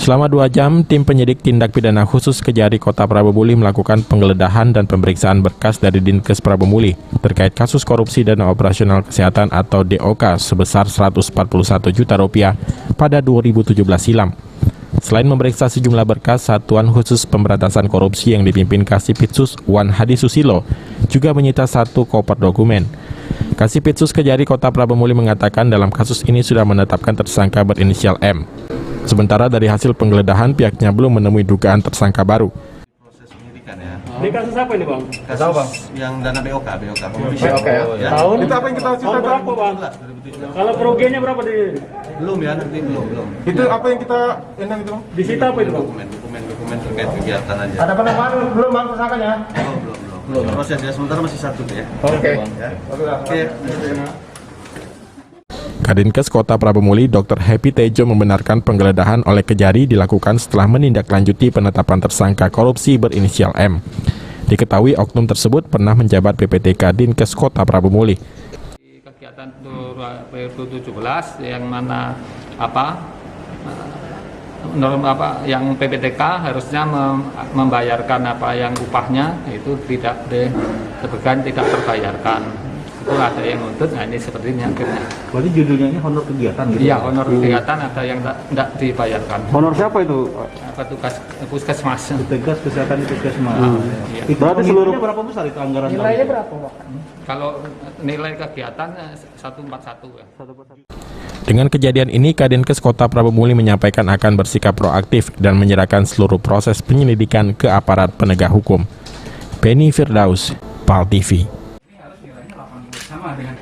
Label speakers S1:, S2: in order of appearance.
S1: Selama 2 jam, tim penyidik tindak pidana khusus Kejari Kota Prabomuli melakukan penggeledahan dan pemeriksaan berkas dari Dinkes Prabomuli terkait kasus korupsi dana operasional kesehatan atau DOK sebesar Rp141 juta pada 2017 silam. Selain memeriksa sejumlah berkas, Satuan Khusus Pemberantasan Korupsi yang dipimpin Kasipitsus Wan Hadi Susilo juga menyita 1 koper dokumen. Kasipitsus Kejari Kota Prabomuli mengatakan dalam kasus ini sudah menetapkan tersangka berinisial M. Sementara dari hasil penggeledahan, pihaknya belum menemui dugaan tersangka baru.
S2: Proses penyidikan ya.
S3: Ini kasus apa ini, Bang?
S2: Kasus yang dana BOK
S3: BOK ya?
S2: Tahun?
S3: Itu apa yang kita cerita berapa, Bang? Kalau kerugiannya berapa di?
S2: Belum ya, nanti belum.
S4: Itu apa yang kita enang itu, Bang?
S3: Disita apa itu, Bang?
S2: Dokumen terkait kegiatan aja.
S4: Ada penambahan belum, Bang, tersangkanya?
S2: Belum. Proses ya, sementara masih 1 ya.
S4: Oke.
S2: Oke.
S1: Kadinkes Kota Prabomuli Dr. Happy Tejo membenarkan penggeledahan oleh Kejari dilakukan setelah menindaklanjuti penetapan tersangka korupsi berinisial M. Diketahui oknum tersebut pernah menjabat PPTK Dinkes Kota Prabomuli.
S5: Kegiatan 2017 yang mana yang PPTK harusnya membayarkan yang upahnya itu tidak terbayarkan. Itu ada yang nuntut, nah ini sepertinya akhirnya.
S6: Berarti judulnya ini honor kegiatan gitu?
S5: Iya, honor kegiatan ada yang tidak dibayarkan.
S6: Honor siapa itu?
S5: Petugas puskesmas.
S6: Petugas kesehatan di puskesmas.
S5: Iya.
S6: Berarti seluruh berapa besar itu anggaran?
S3: Nilainya berapa, Pak?
S5: Kalau nilai kegiatan 141 ya.
S1: Dengan kejadian ini, Kadinkes Kota Prabomuli menyampaikan akan bersikap proaktif dan menyerahkan seluruh proses penyelidikan ke aparat penegak hukum. Penny Firdaus, PAL TV.
S7: Sama dengan